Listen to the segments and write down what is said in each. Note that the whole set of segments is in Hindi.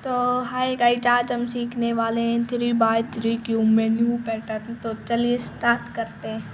तो हाय गाइस, आज हम सीखने वाले हैं 3x3 क्यूब में न्यू पैटर्न। तो चलिए स्टार्ट करते हैं।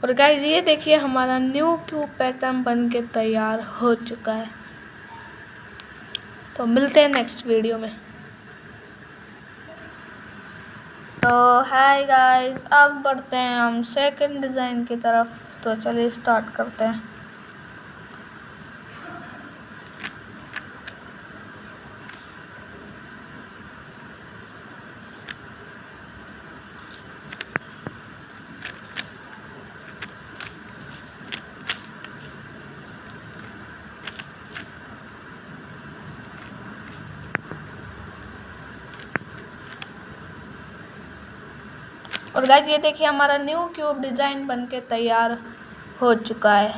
और गाइस ये देखिए, हमारा न्यू क्यूब पैटर्न बन के तैयार हो चुका है। तो मिलते हैं नेक्स्ट वीडियो में। तो हाय गाइस, अब बढ़ते हैं हम सेकंड डिज़ाइन की तरफ। तो चलिए स्टार्ट करते हैं। और गाइस ये देखिए, हमारा न्यू क्यूब डिज़ाइन बनके तैयार हो चुका है।